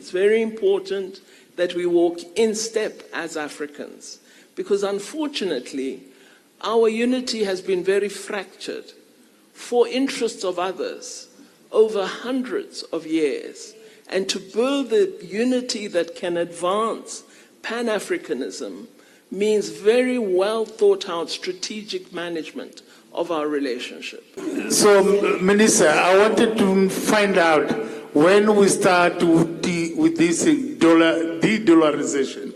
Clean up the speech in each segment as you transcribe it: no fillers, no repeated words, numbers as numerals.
It's very important that we walk in step as Africans, because unfortunately, our unity has been very fractured for interests of others over hundreds of years. And to build the unity that can advance Pan-Africanism means very well thought out strategic management of our relationship. So, Minister, I wanted to find out when we start with this de-dollarization.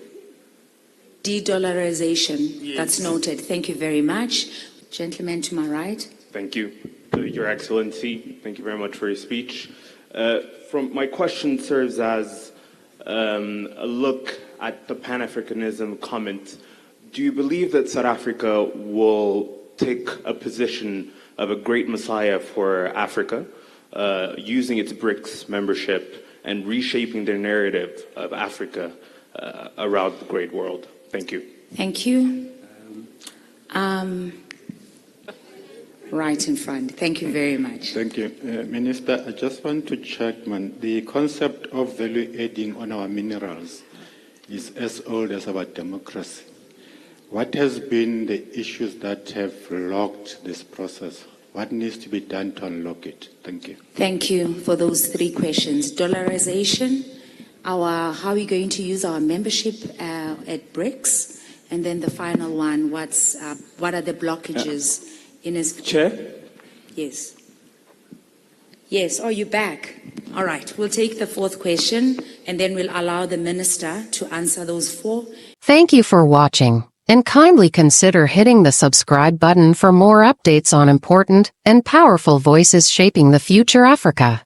De-dollarization, yes. That's noted. Thank you very much. Gentleman to my right. Thank you, Your Excellency. Thank you very much for your speech. My question serves as a look at the Pan-Africanism comment. Do you believe that South Africa will take a position of a great messiah for Africa, using its BRICS membership and reshaping their narrative of Africa around the great world? Thank you. Thank you. Right in front. Thank you very much. Thank you. Minister, I just want to check, the concept of value adding on our minerals is as old as our democracy. What has been the issues that have blocked this process? What needs to be done to unlock it? Thank you. Thank you for those three questions. Dollarization, how are we going to use our membership at BRICS? And then the final one, what are the blockages in his... Chair? Yes. Yes, are you back? All right, we'll take the fourth question and then we'll allow the minister to answer those four. Thank you for watching, and kindly consider hitting the subscribe button for more updates on important and powerful voices shaping the future Africa.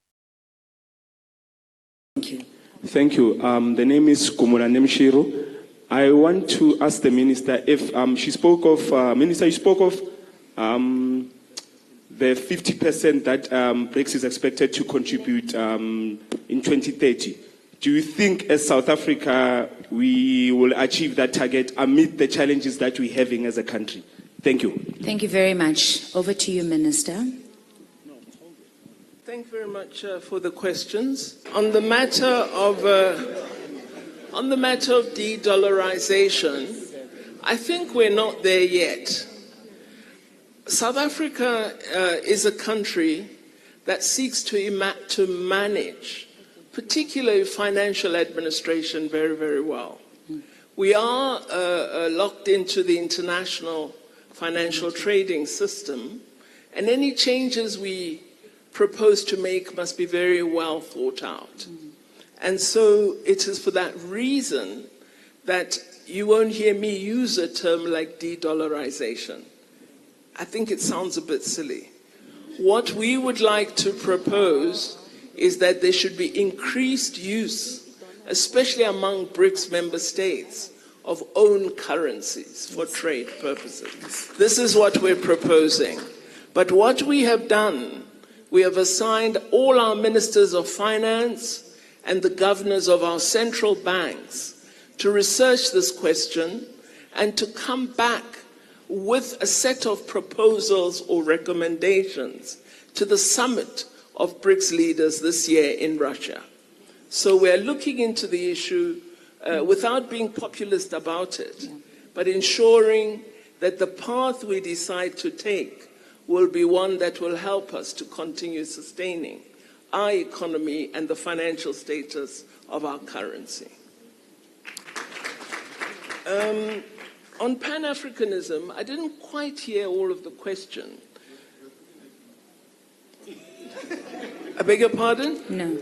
Thank you. Thank you. The name is Kumula Nemshiro. I want to ask the minister if she spoke of, Minister, you spoke of the 50% that BRICS is expected to contribute in 2030. Do you think as South Africa we will achieve that target amid the challenges that we're having as a country? Thank you. Thank you very much. Over to you, Minister. Thank you very much for the questions. On the matter of de-dollarization, I think we're not there yet. South Africa is a country that seeks to manage, particularly financial administration, very, very well. We are locked into the international financial trading system, and any changes we propose to make must be very well thought out. And so it is for that reason that you won't hear me use a term like de-dollarization. I think it sounds a bit silly. What we would like to propose is that there should be increased use, especially among BRICS member states, of own currencies for trade purposes. This is what we're proposing. But what we have done, we have assigned all our ministers of finance and the governors of our central banks to research this question and to come back with a set of proposals or recommendations to the summit of BRICS leaders this year in Russia. So we're looking into the issue without being populist about it, but ensuring that the path we decide to take will be one that will help us to continue sustaining our economy and the financial status of our currency. On Pan-Africanism, I didn't quite hear all of the question. I beg your pardon? No.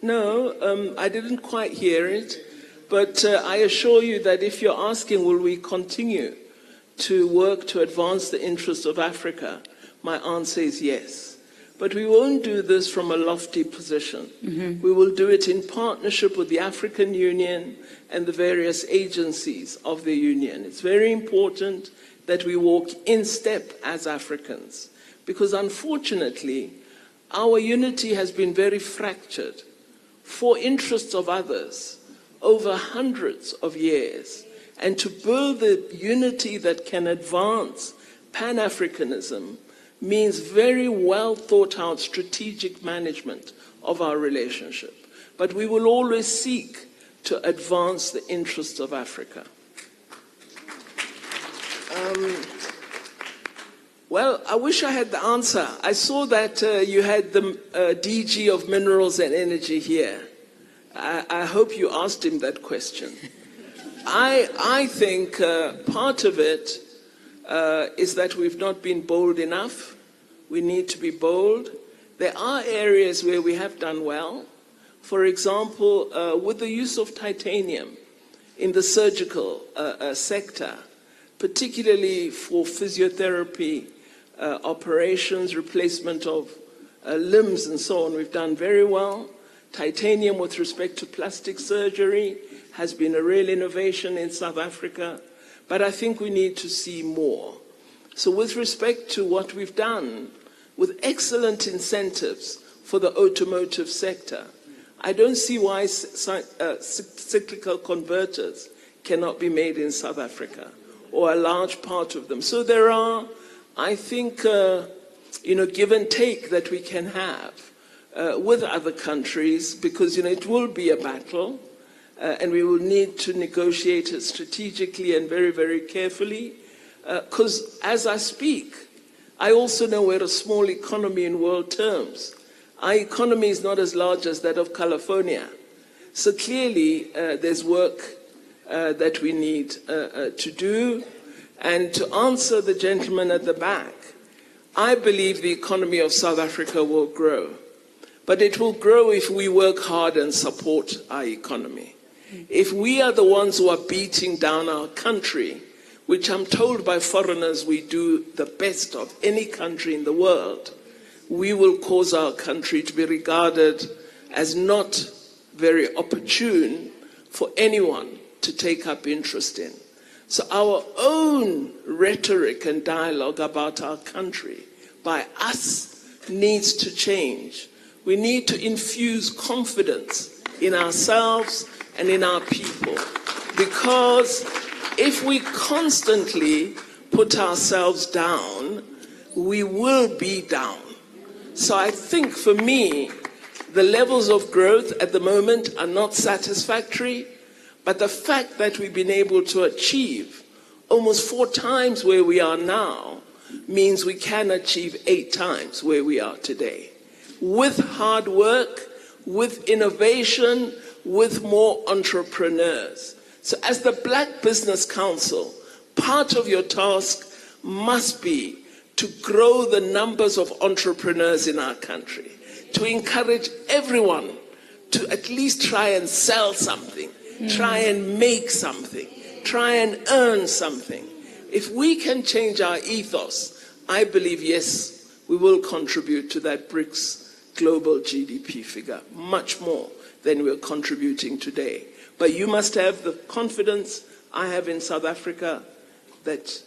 No, I didn't quite hear it, but I assure you that if you're asking, will we continue to work to advance the interests of Africa, my answer is yes. But we won't do this from a lofty position. We will do it in partnership with the African Union and the various agencies of the Union. It's very important that we walk in step as Africans, because unfortunately, our unity has been very fractured for interests of others over hundreds of years. And to build the unity that can advance Pan-Africanism means very well thought out strategic management of our relationship. But we will always seek to advance the interests of Africa. Well, I wish I had the answer. I saw that you had the DG of Minerals and Energy here. I hope you asked him that question. I think part of it is that we've not been bold enough. We need to be bold. There are areas where we have done well. For example, with the use of titanium in the surgical sector, particularly for physiotherapy operations, replacement of limbs and so on, we've done very well. Titanium with respect to plastic surgery has been a real innovation in South Africa, but I think we need to see more. So with respect to what we've done, with excellent incentives for the automotive sector, I don't see why cyclical converters cannot be made in South Africa, or a large part of them. So there are, I think, give and take that we can have with other countries, because it will be a battle, and we will need to negotiate it strategically and very, very carefully. Because as I speak, I also know we're a small economy in world terms. Our economy is not as large as that of California. So clearly, there's work that we need to do. And to answer the gentleman at the back, I believe the economy of South Africa will grow. But it will grow if we work hard and support our economy. If we are the ones who are beating down our country, which I'm told by foreigners we do the best of any country in the world, we will cause our country to be regarded as not very opportune for anyone to take up interest in. So our own rhetoric and dialogue about our country by us needs to change. We need to infuse confidence in ourselves and in our people, because if we constantly put ourselves down, we will be down. So I think for me, the levels of growth at the moment are not satisfactory, but the fact that we've been able to achieve almost 4 times where we are now means we can achieve 8 times where we are today. With hard work, with innovation, with more entrepreneurs. So as the Black Business Council, part of your task must be to grow the numbers of entrepreneurs in our country, to encourage everyone to at least try and sell something, try and make something, try and earn something. If we can change our ethos, I believe, yes, we will contribute to that BRICS global GDP figure, much more than we're contributing today. But you must have the confidence I have in South Africa, that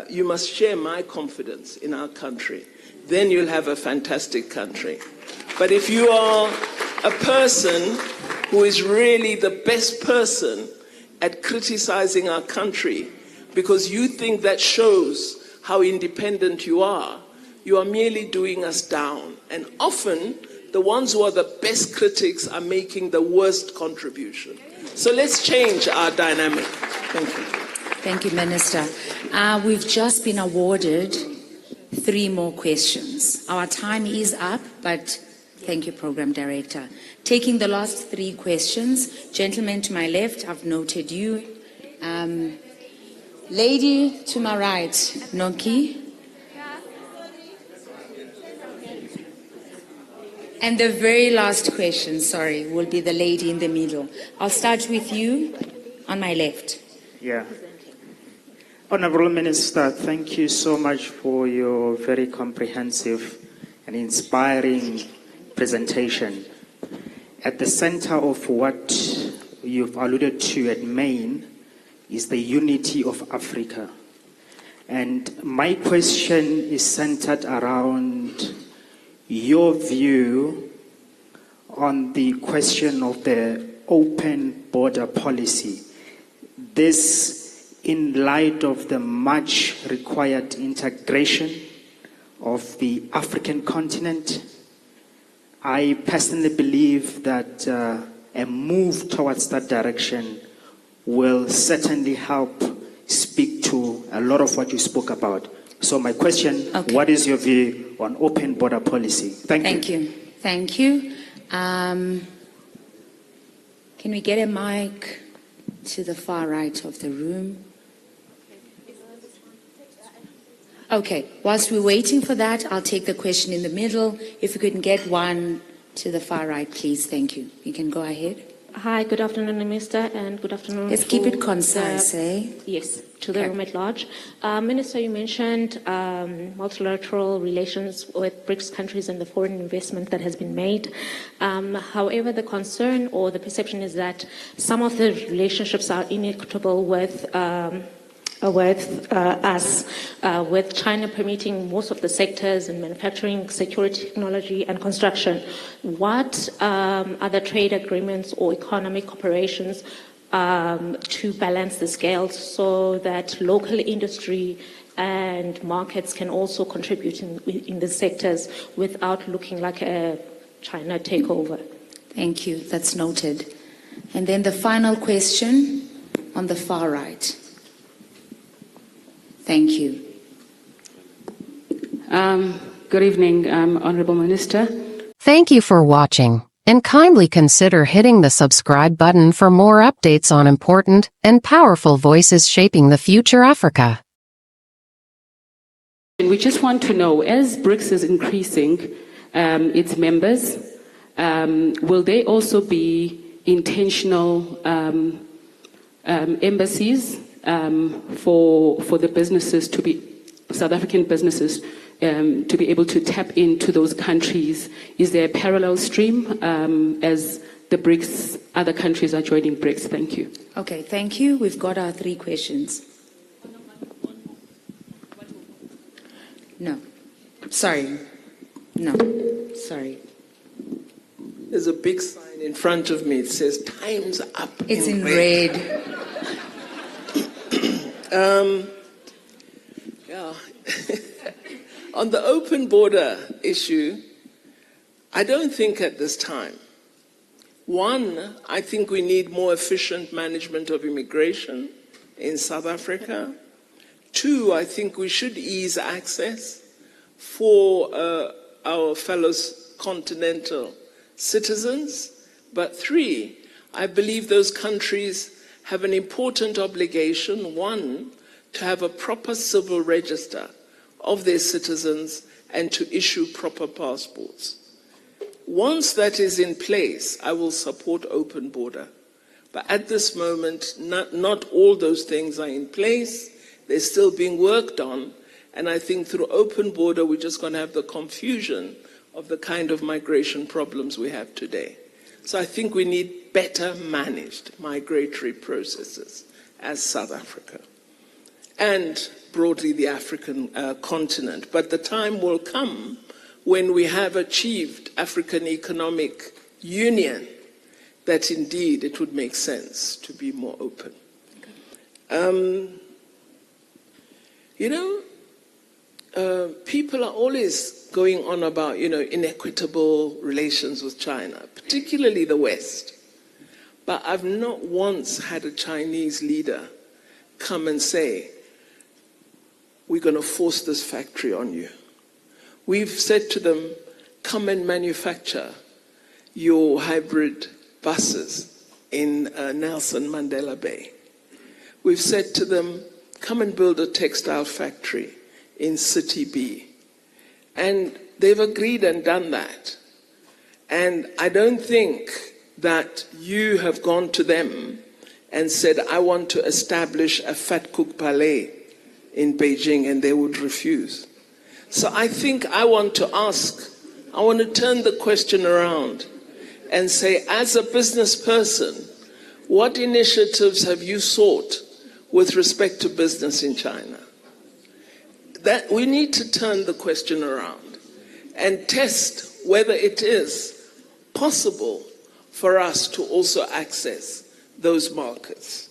you must share my confidence in our country. Then you'll have a fantastic country. But if you are a person who is really the best person at criticizing our country because you think that shows how independent you are merely doing us down. And often, the ones who are the best critics are making the worst contribution. So let's change our dynamic. Thank you. Thank you, Minister. We've just been awarded 3 more questions. Our time is up, but thank you, Program Director. Taking the last 3 questions, gentleman to my left, I've noted you. Lady to my right, Noki. And the very last question, will be the lady in the middle. I'll start with you on my left. Yeah. Honorable Minister, thank you so much for your very comprehensive and inspiring presentation. At the center of what you've alluded to at main is the unity of Africa. And my question is centered around your view on the question of the open border policy. This in light of the much required integration of the African continent, I personally believe that a move towards that direction will certainly help speak to a lot of what you spoke about. So my question, what is your view on open border policy? Thank you. Thank you. Can we get a mic to the far right of the room? Okay, whilst we're waiting for that, I'll take the question in the middle. If we could get one to the far right, please. Thank you. You can go ahead. Hi, good afternoon, Minister, and good afternoon. Let's keep it concise, eh? Yes, to the room at large. Minister, you mentioned multilateral relations with BRICS countries and the foreign investment that has been made. However, the concern or the perception is that some of the relationships are inequitable with China permitting most of the sectors in manufacturing, security, technology, and construction. What are the trade agreements or economic cooperations to balance the scales so that local industry and markets can also contribute in the sectors without looking like a China takeover? Thank you. That's noted. And then the final question on the far right. Thank you. Good evening, Honorable Minister. Thank you for watching, and kindly consider hitting the subscribe button for more updates on important and powerful voices shaping the future Africa. We just want to know, as BRICS is increasing its members, will they also be intentional embassies for the businesses to be, South African businesses, to be able to tap into those countries? Is there a parallel stream as the BRICS, other countries are joining BRICS? Thank you. Okay, thank you. We've got our 3 questions. No. Sorry. No. Sorry. There's a big sign in front of me. It says, "Time's up." It's in red. Yeah. On the open border issue, I don't think at this time. One, I think we need more efficient management of immigration in South Africa. 2, I think we should ease access for our fellow continental citizens. But 3, I believe those countries have an important obligation, 1, to have a proper civil register of their citizens and to issue proper passports. Once that is in place, I will support open border. But at this moment, not all those things are in place. They're still being worked on. And I think through open border, we're just going to have the confusion of the kind of migration problems we have today. So I think we need better managed migratory processes as South Africa and broadly the African continent. But the time will come when we have achieved African economic union that indeed it would make sense to be more open. People are always going on about, inequitable relations with China, particularly the West. But I've not once had a Chinese leader come and say, we're going to force this factory on you. We've said to them, come and manufacture your hybrid buses in Nelson Mandela Bay. We've said to them, come and build a textile factory in City B. And they've agreed and done that. And I don't think that you have gone to them and said, I want to establish a Fat Cook Palais in Beijing, and they would refuse. So I think I want to turn the question around and say, as a business person, what initiatives have you sought with respect to business in China? That we need to turn the question around and test whether it is possible for us to also access those markets.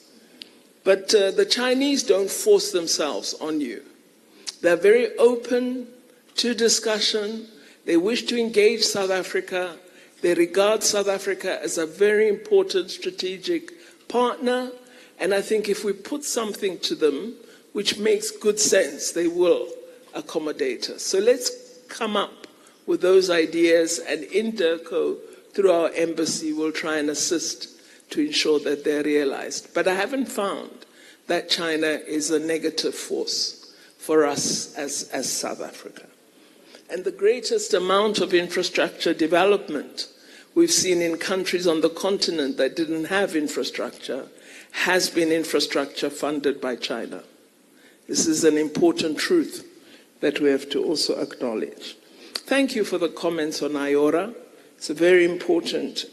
But the Chinese don't force themselves on you. They're very open to discussion. They wish to engage South Africa. They regard South Africa as a very important strategic partner. And I think if we put something to them which makes good sense, they will accommodate us. So let's come up with those ideas, and Interco, through our embassy, will try and assist to ensure that they're realized. But I haven't found that China is a negative force for us as South Africa. And the greatest amount of infrastructure development we've seen in countries on the continent that didn't have infrastructure has been infrastructure funded by China. This is an important truth that we have to also acknowledge. Thank you for the comments on IORA. It's a very important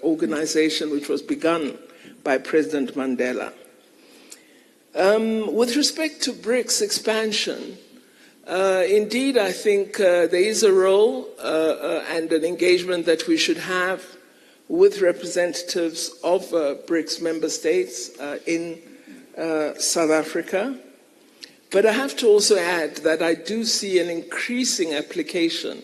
organization which was begun by President Mandela. With respect to BRICS expansion, indeed, I think there is a role and an engagement that we should have with representatives of BRICS member states in South Africa. But I have to also add that I do see an increasing application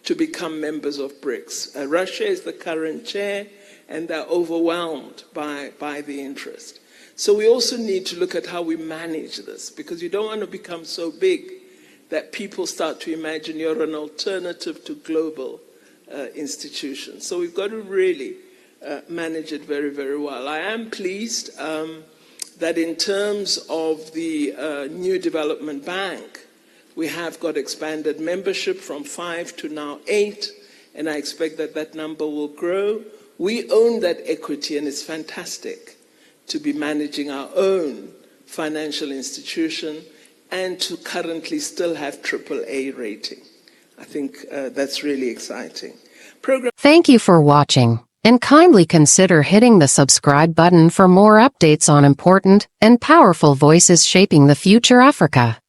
to become members of BRICS. Russia is the current chair, and they're overwhelmed by the interest. So we also need to look at how we manage this, because you don't want to become so big that people start to imagine you're an alternative to global institutions. So we've got to really manage it very, very well. I am pleased that in terms of the new development bank, we have got expanded membership from 5 to now 8, and I expect that that number will grow. We own that equity, and it's fantastic to be managing our own financial institution and to currently still have AAA rating. I think that's really exciting. Thank you for watching, and kindly consider hitting the subscribe button for more updates on important and powerful voices shaping the future Africa.